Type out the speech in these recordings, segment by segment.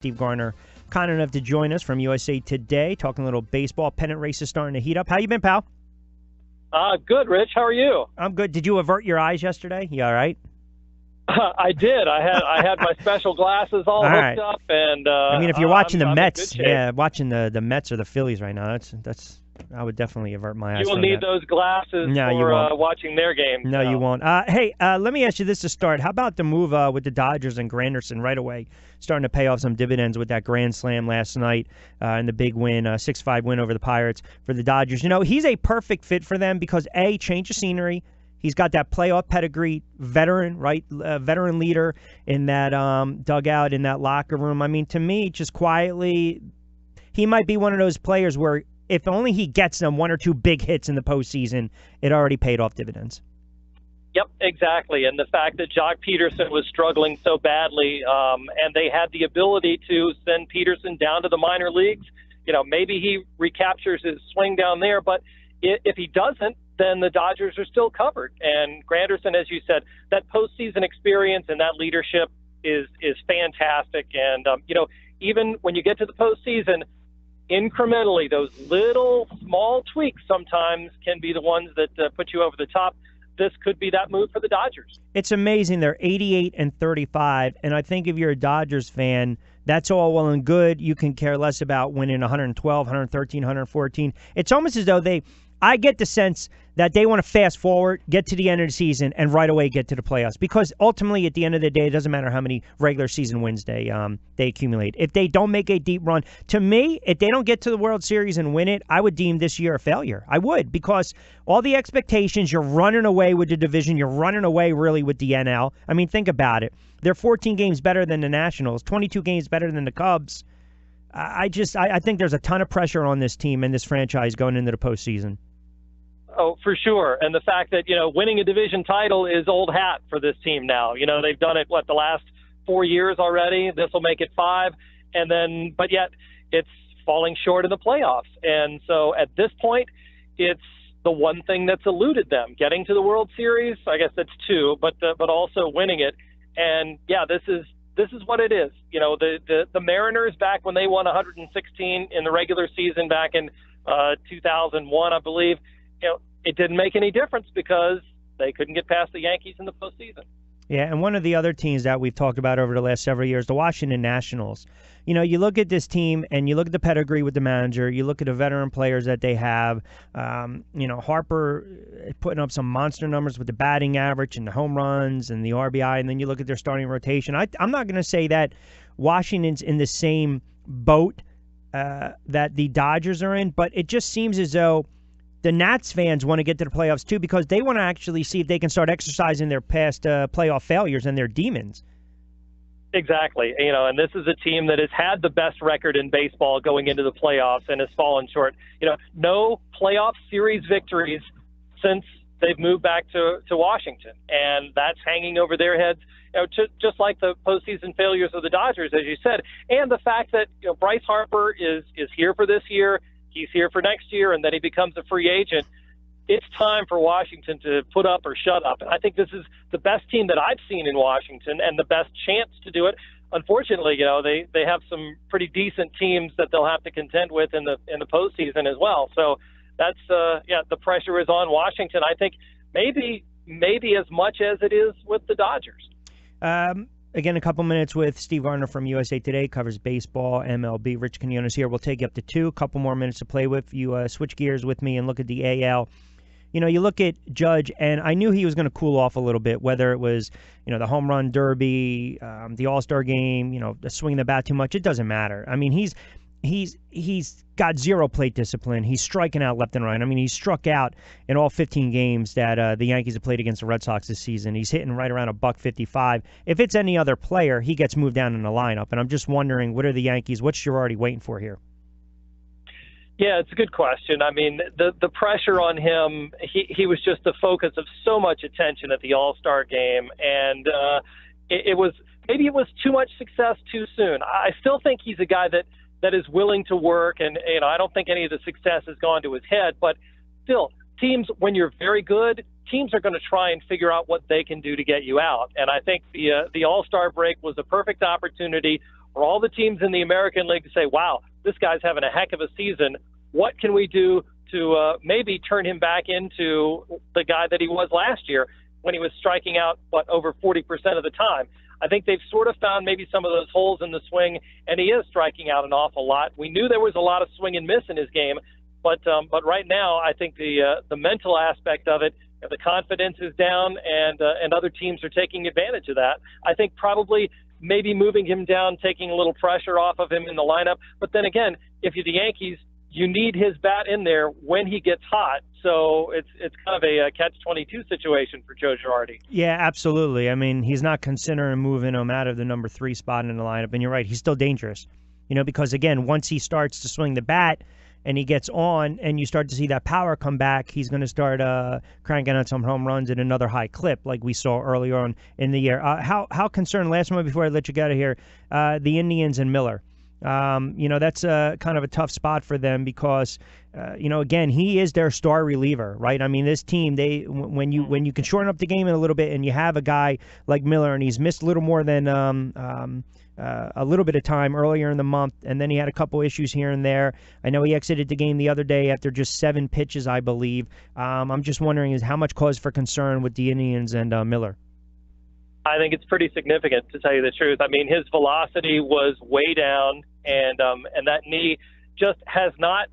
Steve Gardner, kind enough to join us from USA Today, talking a little baseball. Pennant race is starting to heat up. How you been, pal? Good, Rich. How are you? I'm good. Did you avert your eyes yesterday? You all right? I did. I had my special glasses all hooked up, and I mean, if you're watching the Mets, watching the Mets or the Phillies right now, that's I would definitely avert my eyes. You will need those glasses for watching their game. No, you won't. Hey, let me ask you this to start. How about the move with the Dodgers and Granderson right away, starting to pay off some dividends with that grand slam last night and the big win, 6-5 win over the Pirates for the Dodgers. You know, he's a perfect fit for them because, A, change of scenery. He's got that playoff pedigree, veteran, right? Veteran leader in that dugout, in that locker room. I mean, to me, just quietly, he might be one of those players where if only he gets them one or two big hits in the postseason, it already paid off dividends. Yep, exactly. And the fact that Jock Peterson was struggling so badly, and they had the ability to send Peterson down to the minor leagues, you know, maybe he recaptures his swing down there. But if he doesn't, then the Dodgers are still covered. And Granderson, as you said, that postseason experience and that leadership is fantastic. And, you know, even when you get to the postseason, incrementally, those little small tweaks sometimes can be the ones that put you over the top. This could be that move for the Dodgers. It's amazing. They're 88-35, and I think if you're a Dodgers fan, that's all well and good. You can care less about winning 112, 113, 114. It's almost as though I get the sense that they want to fast forward, get to the end of the season, and right away get to the playoffs. Because ultimately, at the end of the day, it doesn't matter how many regular season wins they accumulate. If they don't make a deep run, to me, if they don't get to the World Series and win it, I would deem this year a failure. I would, because all the expectations, you're running away with the division, you're running away really with the NL. I mean, think about it. They're 14 games better than the Nationals, 22 games better than the Cubs. I think there's a ton of pressure on this team and this franchise going into the postseason. Oh, for sure. And the fact that, you know, winning a division title is old hat for this team now. You know, they've done it, the last 4 years already. This will make it 5. And then, but yet it's falling short in the playoffs. And so at this point, it's the one thing that's eluded them. Getting to the World Series, I guess that's 2, but also winning it. And, yeah, this is what it is. You know, the Mariners back when they won 116 in the regular season back in 2001, I believe, you know, it didn't make any difference because they couldn't get past the Yankees in the postseason. Yeah, and one of the other teams that we've talked about over the last several years, the Washington Nationals. You know, you look at this team and you look at the pedigree with the manager, you look at the veteran players that they have. You know, Harper putting up some monster numbers with the batting average and the home runs and the RBI, and then you look at their starting rotation. I'm not going to say that Washington's in the same boat that the Dodgers are in, but it just seems as though the Nats fans want to get to the playoffs, too, because they want to actually see if they can start exercising their past playoff failures and their demons. Exactly. You know, and this is a team that has had the best record in baseball going into the playoffs and has fallen short. You know, no playoff series victories since they've moved back to Washington, and that's hanging over their heads. You know, just like the postseason failures of the Dodgers, as you said, and the fact that, you know, Bryce Harper is here for this year. He's here for next year, and then he becomes a free agent. It's time for Washington to put up or shut up. And I think this is the best team that I've seen in Washington and the best chance to do it. Unfortunately, you know, they have some pretty decent teams that they'll have to contend with in the postseason as well. So that's the pressure is on Washington. I think maybe as much as it is with the Dodgers. Again, a couple minutes with Steve Gardner from USA Today, covers baseball, MLB. RIch Quinones here. We'll take you up to 2, a couple more minutes to play with. You switch gears with me and look at the AL. You know, you look at Judge, and I knew he was going to cool off a little bit, whether it was, you know, the home run derby, the All-Star game, you know, the swinging the bat too much. It doesn't matter. I mean, he's got zero plate discipline. He's striking out left and right. I mean, he's struck out in all 15 games that the Yankees have played against the Red Sox this season. He's hitting right around $155. If it's any other player, he gets moved down in the lineup. And I'm just wondering, what are the Yankees? What's Girardi waiting for here? Yeah, it's a good question. I mean, the pressure on him, he was just the focus of so much attention at the All-Star game. And it was too much success too soon. I still think he's a guy that is willing to work, and you know, I don't think any of the success has gone to his head, but still, teams, when you're very good, teams are going to try and figure out what they can do to get you out. And I think the All-Star break was a perfect opportunity for all the teams in the American League to say, wow, this guy's having a heck of a season. What can we do to maybe turn him back into the guy that he was last year when he was striking out, over 40% of the time? I think they've sort of found maybe some of those holes in the swing, and he is striking out an awful lot. We knew there was a lot of swing and miss in his game, but right now I think the mental aspect of it, the confidence is down, and other teams are taking advantage of that. I think probably maybe moving him down, taking a little pressure off of him in the lineup. But then again, if you're the Yankees, you need his bat in there when he gets hot. So it's kind of a catch-22 situation for Joe Girardi. Yeah, absolutely. I mean, he's not considering moving him out of the number 3 spot in the lineup. And you're right, he's still dangerous. Because, again, once he starts to swing the bat and he gets on and you start to see that power come back, he's going to start cranking out some home runs at another high clip like we saw earlier on in the year. How concerned, last one before I let you get out of here, the Indians and Miller. That's kind of a tough spot for them because, again, he is their star reliever, right? I mean, this team, when you can shorten up the game in a little bit and you have a guy like Miller and he's missed a little more than a little bit of time earlier in the month, and then he had a couple issues here and there. I know he exited the game the other day after just 7 pitches, I believe. I'm just wondering is how much cause for concern with the Indians and Miller? I think it's pretty significant, to tell you the truth. I mean, his velocity was way down, and that knee just has not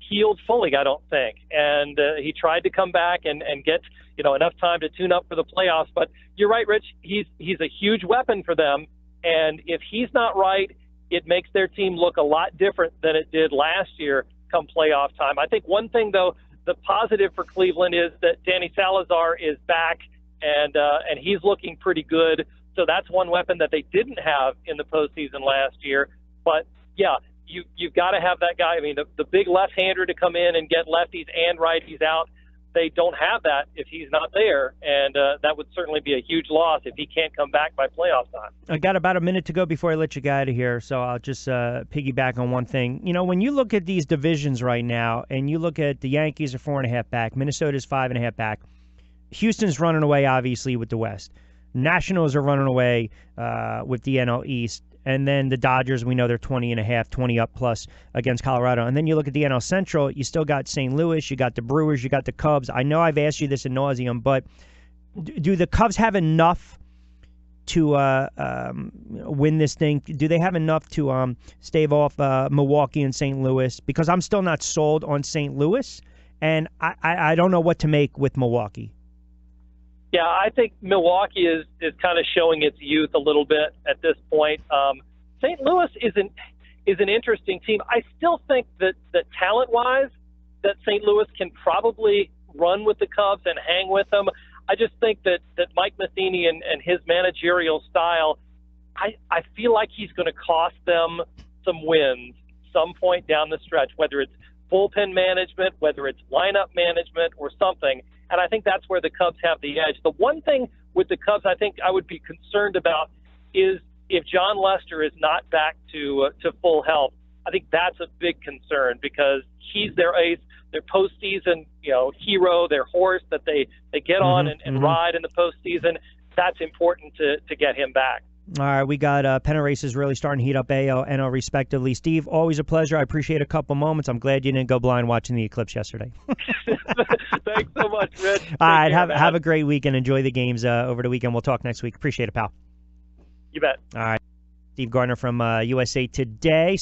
healed fully, I don't think. And he tried to come back and get enough time to tune up for the playoffs. But you're right, Rich. He's a huge weapon for them, and if he's not right, it makes their team look a lot different than it did last year come playoff time. I think one thing, though, the positive for Cleveland is that Danny Salazar is back. And he's looking pretty good. So that's one weapon that they didn't have in the postseason last year. But, yeah, you've got to have that guy. I mean, the big left-hander to come in and get lefties and righties out, they don't have that if he's not there. And that would certainly be a huge loss if he can't come back by playoff time. I got about a minute to go before I let you get out of here, so I'll just piggyback on one thing. When you look at these divisions right now and you look at the Yankees are 4.5 back, Minnesota's 5.5 back, Houston's running away, obviously, with the West. Nationals are running away with the NL East. And then the Dodgers, we know they're 20.5, 20 up plus against Colorado. And then you look at the NL Central, you still got St. Louis, you got the Brewers, you got the Cubs. I know I've asked you this ad nauseum, but do the Cubs have enough to win this thing? Do they have enough to stave off Milwaukee and St. Louis? Because I'm still not sold on St. Louis, and I don't know what to make with Milwaukee. Yeah, I think Milwaukee is kind of showing its youth a little bit at this point. St. Louis is an interesting team. I still think that talent-wise, that St. Louis can probably run with the Cubs and hang with them. I just think that Mike Matheny and his managerial style, I feel like he's going to cost them some wins some point down the stretch, whether it's bullpen management, whether it's lineup management or something. And I think that's where the Cubs have the edge. The one thing with the Cubs I think I would be concerned about is if John Lester is not back to full health. I think that's a big concern because he's their ace, their postseason hero, their horse that they get on and ride in the postseason. That's important to get him back. All right, we got pennant races really starting to heat up, AL, NL respectively. Steve, always a pleasure. I appreciate a couple moments. I'm glad you didn't go blind watching the eclipse yesterday. Thanks so much, Rich. All right, have a great weekend. Enjoy the games over the weekend. We'll talk next week. Appreciate it, pal. You bet. All right. Steve Gardner from USA Today.